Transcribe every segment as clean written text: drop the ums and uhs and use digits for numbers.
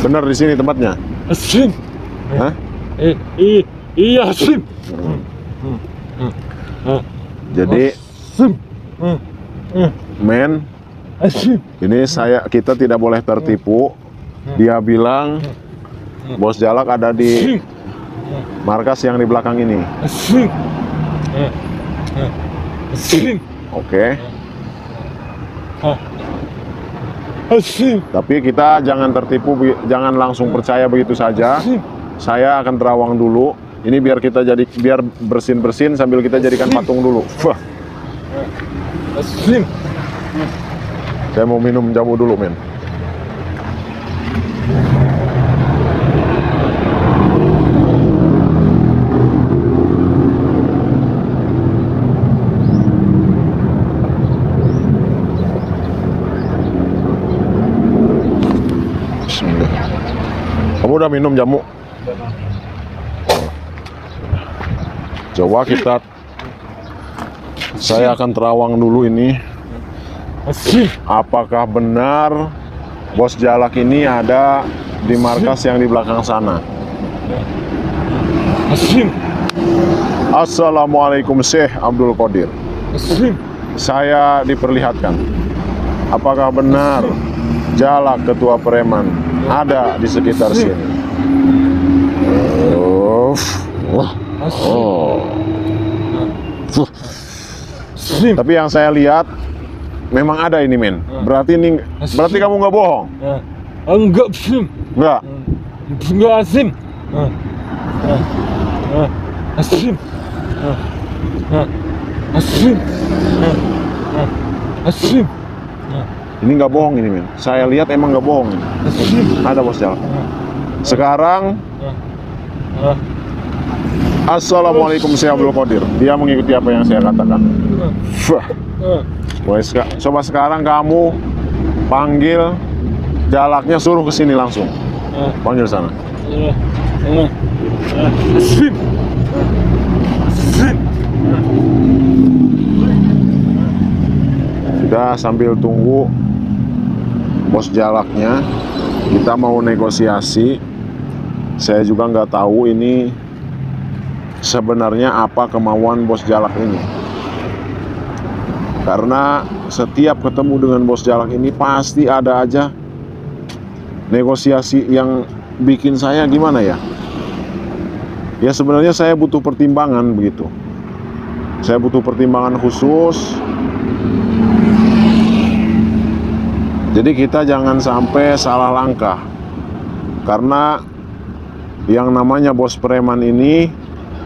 Benar di sini tempatnya? Asim. Hah? Iya Asim. Jadi Asim. men, Asim. ini kita tidak boleh tertipu. Dia bilang Bos Jalak ada di markas yang di belakang ini. Asim. Asim. Oke. Asim. Tapi kita jangan tertipu, jangan langsung percaya begitu saja. Saya akan terawang dulu. Ini biar bersin-bersin sambil kita jadikan patung dulu. Wah. Asim. Saya mau minum jamu dulu, men. Bismillah. Kamu udah minum jamu? Coba saya akan terawang dulu ini. Asim. Apakah benar Bos Jalak ini ada di markas yang di belakang sana? Asim. Assalamualaikum Syekh Abdul Qadir. Asim. Saya diperlihatkan. Apakah benar Jalak ketua preman ada di sekitar sini? Tapi yang saya lihat memang ada ini, men. Berarti kamu nggak bohong? Enggak Asim. Nggak. Enggak Asim. Asim. Asim. Asim. Ini nggak bohong ini, men. Saya lihat emang nggak bohong ini. Ada Bos Jalak. Sekarang Assalamualaikum Syekh Abdul Qadir. Dia mengikuti apa yang saya katakan. Coba sekarang kamu panggil Jalaknya, suruh ke sini langsung. Panggil sana. Asim. Asim. Kita sambil tunggu Bos Jalaknya, kita mau negosiasi. Saya juga nggak tahu ini sebenarnya apa kemauan Bos Jalak ini. Karena setiap ketemu dengan Bos Jalak ini pasti ada aja negosiasi yang bikin saya gimana ya. Ya sebenarnya saya butuh pertimbangan begitu. Saya butuh pertimbangan khusus. Jadi kita jangan sampai salah langkah. Karena yang namanya bos preman ini,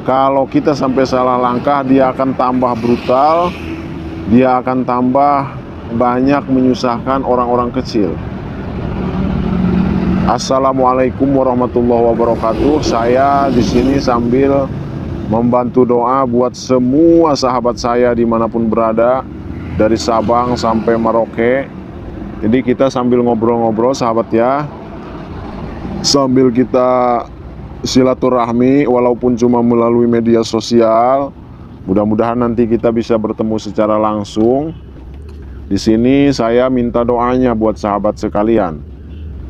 kalau kita sampai salah langkah, dia akan tambah brutal, dia akan tambah banyak menyusahkan orang-orang kecil. Assalamualaikum warahmatullahi wabarakatuh. Saya di sini sambil membantu doa buat semua sahabat saya dimanapun berada, dari Sabang sampai Merauke. Jadi kita sambil ngobrol-ngobrol sahabat ya, sambil kita silaturahmi walaupun cuma melalui media sosial. Mudah-mudahan nanti kita bisa bertemu secara langsung. Di sini saya minta doanya buat sahabat sekalian.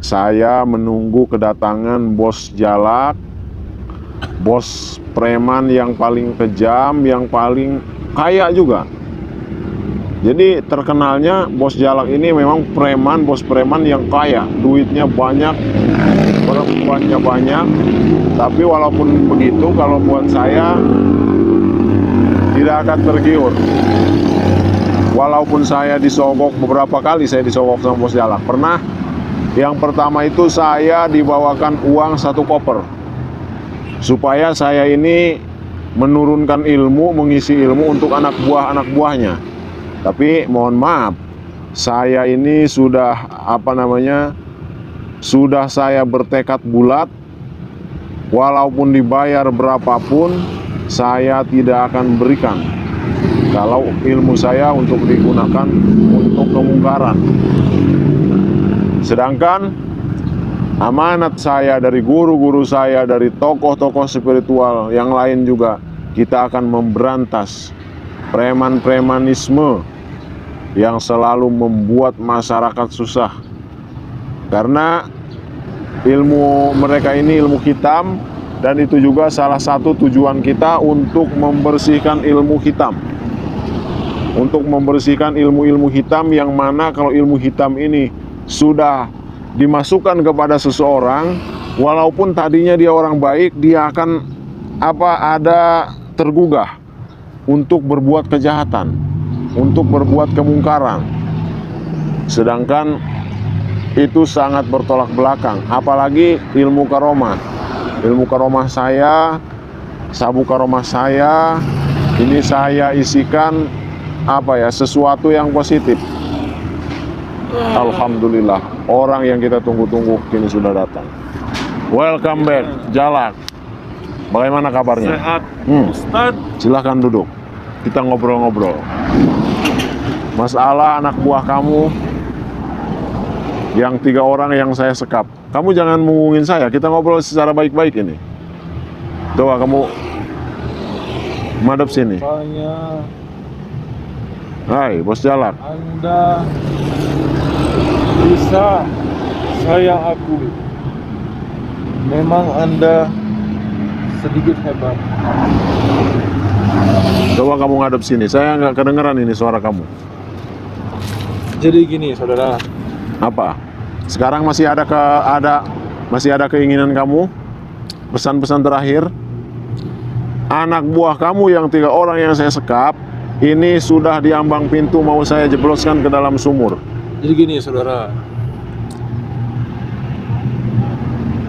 Saya menunggu kedatangan Bos Jalak, bos preman yang paling kejam, yang paling kaya juga. Jadi terkenalnya Bos Jalak ini memang preman, bos preman yang kaya, duitnya banyak, perempuannya banyak. Tapi walaupun begitu, kalau buat saya tidak akan tergiur. Walaupun saya disogok beberapa kali, saya disogok sama Bos Jalak. Pernah, yang pertama itu saya dibawakan uang 1 koper supaya saya ini menurunkan ilmu, mengisi ilmu untuk anak buahnya. Tapi mohon maaf, saya ini sudah sudah saya bertekad bulat, walaupun dibayar berapapun saya tidak akan berikan kalau ilmu saya untuk digunakan untuk kemungkaran. Sedangkan amanat saya dari guru-guru saya, dari tokoh-tokoh spiritual yang lain juga, kita akan memberantas preman-premanisme yang selalu membuat masyarakat susah. Karena ilmu mereka ini ilmu hitam, dan itu juga salah satu tujuan kita untuk membersihkan ilmu hitam. Untuk membersihkan ilmu-ilmu hitam, yang mana kalau ilmu hitam ini sudah dimasukkan kepada seseorang, walaupun tadinya dia orang baik, dia akan ada tergugah untuk berbuat kejahatan, untuk berbuat kemungkaran. Sedangkan itu sangat bertolak belakang, apalagi ilmu karomah. Ilmu karomah saya, sabuk karomah saya, ini saya isikan sesuatu yang positif. Alhamdulillah, orang yang kita tunggu-tunggu kini sudah datang. Welcome back, Jalak. Bagaimana kabarnya? Sehat, Ustaz. Silahkan duduk, kita ngobrol-ngobrol. Masalah anak buah kamu yang 3 orang yang saya sekap. Kamu jangan mengungin saya, kita ngobrol secara baik-baik ini. Coba kamu madep sini. Saya, Hai, Bos Jalak. Anda bisa saya akui, memang Anda sedikit hebat. Coba kamu ngadep sini, saya nggak kedengeran ini suara kamu. Jadi gini, saudara. Apa? Sekarang masih ada keinginan kamu? Pesan-pesan terakhir. Anak buah kamu yang 3 orang yang saya sekap, ini sudah diambang pintu, mau saya jebloskan ke dalam sumur. Jadi gini, saudara.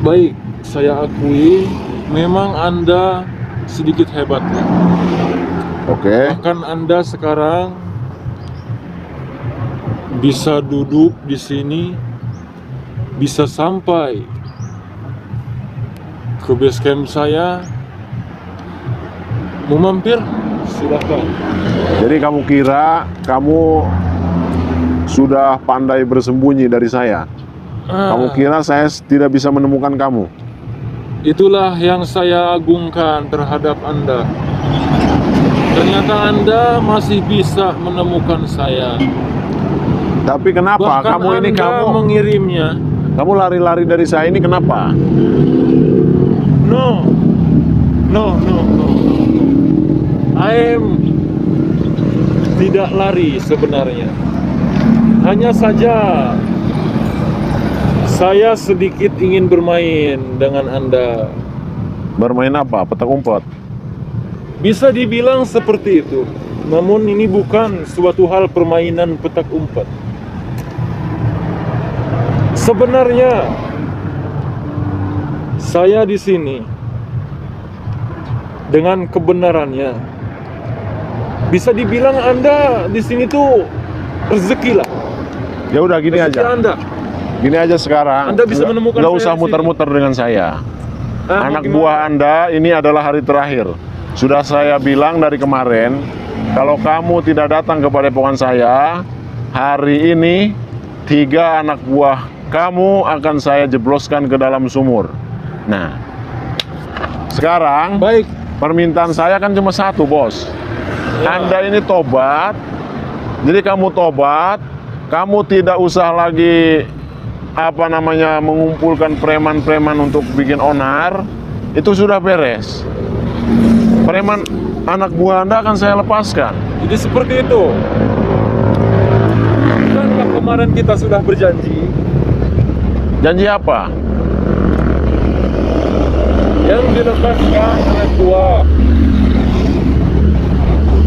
Baik, saya akui memang Anda sedikit hebat. Oke. Bahkan Anda sekarang bisa duduk di sini, bisa sampai ke base camp saya. Mau mampir? Silahkan. Jadi kamu kira kamu sudah pandai bersembunyi dari saya? Kamu kira saya tidak bisa menemukan kamu? Itulah yang saya agungkan terhadap Anda. Ternyata Anda masih bisa menemukan saya. Tapi kenapa Bahkan kamu ini Anda mengirimnya. kamu lari-lari dari saya ini kenapa? No. I'm tidak lari sebenarnya. Hanya saja saya sedikit ingin bermain dengan Anda. Bermain apa? Petak umpet? Bisa dibilang seperti itu. Namun ini bukan suatu hal permainan petak umpet. Sebenarnya saya di sini dengan kebenarannya. Bisa dibilang Anda di sini tuh rezeki lah. Ya udah gini Rezeki aja. Anda. Gini aja sekarang. Anda bisa menemukan Nggak saya usah di sini. muter-muter dengan saya. Anak Gimana? buah Anda ini adalah hari terakhir. Sudah saya bilang dari kemarin, kalau kamu tidak datang ke padepokan saya, hari ini 3 anak buah kamu akan saya jebloskan ke dalam sumur. Nah, sekarang Baik, permintaan saya kan cuma satu, Bos. Ya. Anda ini tobat. Jadi kamu tobat, kamu tidak usah lagi mengumpulkan preman-preman untuk bikin onar. Itu sudah beres. Preman anak buah Anda akan saya lepaskan. jadi seperti itu. Bukankah kemarin kita sudah berjanji Janji apa? yang dilepaskan anak buah?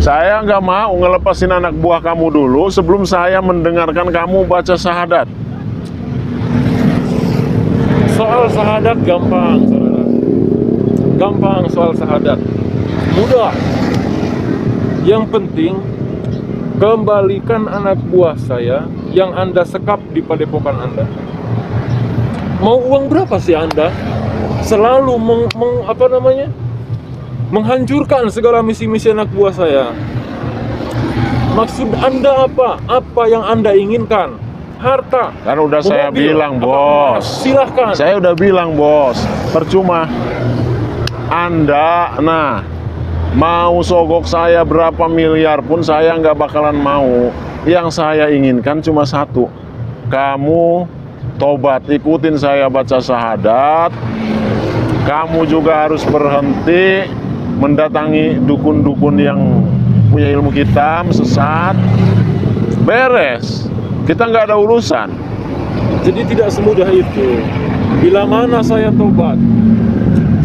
Saya nggak mau ngelepasin anak buah kamu dulu sebelum saya mendengarkan kamu baca syahadat. Soal syahadat gampang, saudara. Gampang soal syahadat. Mudah. Yang penting kembalikan anak buah saya yang Anda sekap di padepokan Anda. Mau uang berapa sih Anda? Selalu menghancurkan segala misi-misi anak buah saya. Maksud Anda apa? Apa yang Anda inginkan? Harta? Kan udah saya Mobil? bilang, Apa? Bos. Silahkan. Saya udah bilang, Bos. Percuma. Anda, mau sogok saya berapa miliar pun saya nggak bakalan mau. Yang saya inginkan cuma satu. Kamu tobat, ikutin saya baca syahadat. Kamu juga harus berhenti mendatangi dukun-dukun yang punya ilmu hitam, sesat. Beres, kita nggak ada urusan. Jadi tidak semudah itu. Bila mana saya tobat,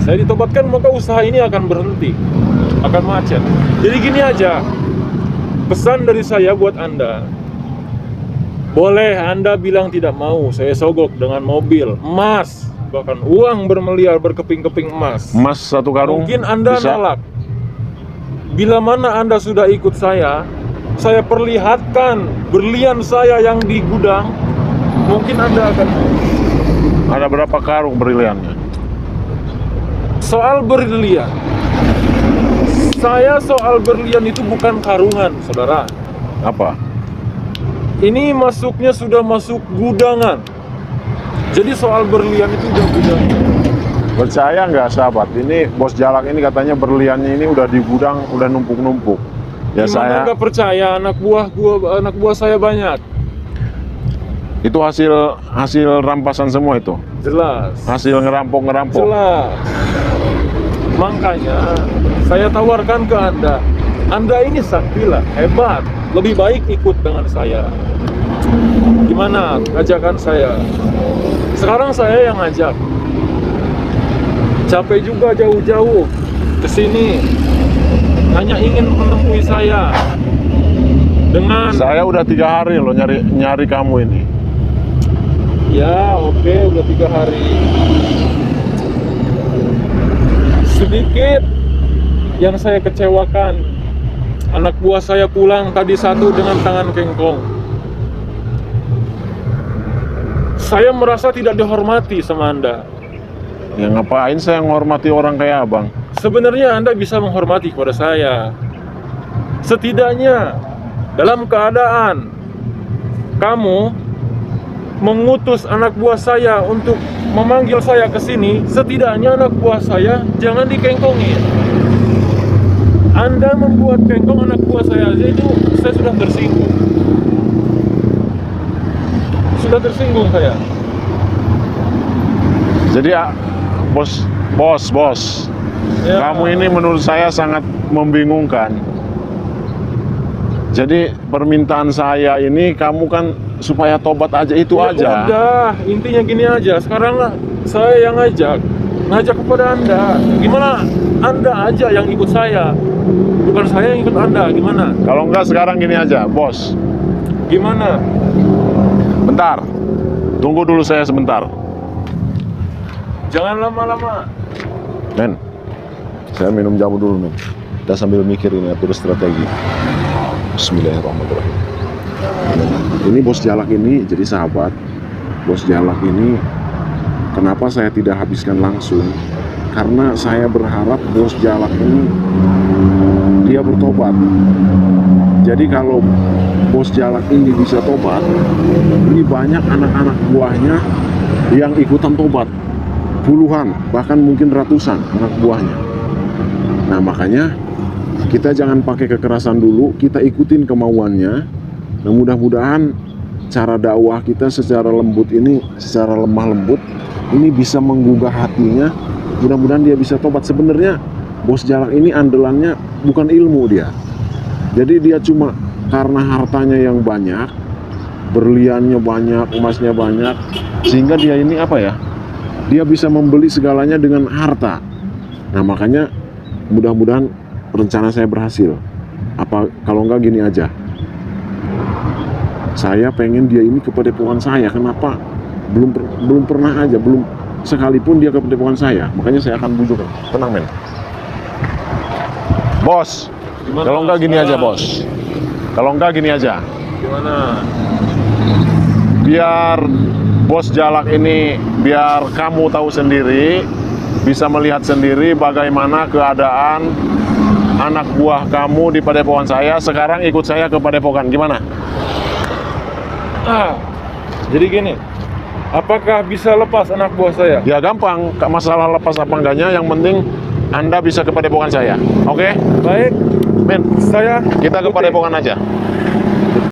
saya ditobatkan, maka usaha ini akan berhenti, akan macet. Jadi gini aja, pesan dari saya buat Anda. Boleh Anda bilang tidak mau, saya sogok dengan mobil, emas, bahkan uang bermiliar, berkeping-keping emas. Emas 1 karung. Mungkin Anda bisa. nolak. Bila mana Anda sudah ikut saya perlihatkan berlian saya yang di gudang, mungkin Anda akan. Ada berapa karung berliannya? Soal berlian, soal berlian itu bukan karungan, saudara. Apa? Ini masuknya sudah masuk gudangan. Jadi soal berlian itu udah gudangan. Percaya nggak sahabat? Ini bos Jalak ini katanya berliannya ini udah di gudang, udah numpuk-numpuk. Ya Gimana saya. nggak percaya? Anak buah saya banyak. Itu hasil rampasan semua itu. Jelas. Hasil ngerampok. Jelas. Makanya saya tawarkan ke Anda. Anda ini saktilah, hebat. Lebih baik ikut dengan saya. Gimana ajakan saya? Sekarang saya yang ngajak. Capek juga jauh-jauh ke sini. Hanya ingin menemui saya. Dengan Saya udah 3 hari loh nyari kamu ini. ya, oke, udah 3 hari. Sedikit yang saya kecewakan, anak buah saya pulang tadi satu dengan tangan kengkong. Saya merasa tidak dihormati sama Anda. Ya ngapain saya menghormati orang kayak abang? Sebenarnya Anda bisa menghormati kepada saya. Setidaknya dalam keadaan kamu mengutus anak buah saya untuk memanggil saya ke sini, setidaknya anak buah saya jangan dikengkongin. Anda membuat kengkong anak buah saya, itu saya sudah tersinggung. Sudah tersinggung saya. Jadi ya, bos, Ya. kamu ini menurut saya sangat membingungkan. Jadi permintaan saya ini kamu kan supaya tobat aja itu Ya aja. udah, intinya gini aja. Sekarang saya yang ngajak kepada Anda. Gimana? Anda aja yang ikut saya, bukan saya yang ikut Anda. Gimana? Kalau enggak sekarang gini aja, bos. Gimana? Bentar, tunggu dulu saya sebentar. Jangan lama-lama. Men, saya minum jamu dulu men. Kita sambil mikir ini atur strategi. Bismillahirrahmanirrahim. Ini bos Jalak ini jadi sahabat. Bos Jalak ini kenapa saya tidak habiskan langsung? Karena saya berharap bos Jalak ini dia bertobat. Jadi kalau bos Jalak ini bisa tobat, ini banyak anak-anak buahnya yang ikutan tobat. Puluhan, bahkan mungkin ratusan anak buahnya. Nah makanya kita jangan pakai kekerasan dulu, kita ikutin kemauannya. Nah mudah-mudahan cara dakwah kita secara lembut ini, secara lemah lembut, ini bisa menggugah hatinya. Mudah-mudahan dia bisa tobat. Sebenarnya bos Jalak ini andalannya bukan ilmu dia. Jadi dia cuma karena hartanya yang banyak, berliannya banyak, emasnya banyak, sehingga dia ini apa ya? Dia bisa membeli segalanya dengan harta. Nah makanya mudah-mudahan rencana saya berhasil. Apa kalau enggak gini aja, saya pengen dia ini ke padepokan saya. Kenapa? Belum pernah aja, belum sekalipun dia ke padepokan saya. Makanya saya akan bujuk. Tenang men. Bos, Gimana? kalau enggak gini aja bos. Kalau enggak gini aja. Gimana? Biar bos Jalak ini, biar kamu tahu sendiri, bisa melihat sendiri bagaimana keadaan anak buah kamu di padepokan saya. Sekarang ikut saya ke padepokan, gimana? Jadi gini, apakah bisa lepas anak buah saya? Ya gampang, masalah lepas apa enggaknya, yang penting Anda bisa ke padepokan saya. Oke? Baik, Men, saya kita ke oke. padepokan aja.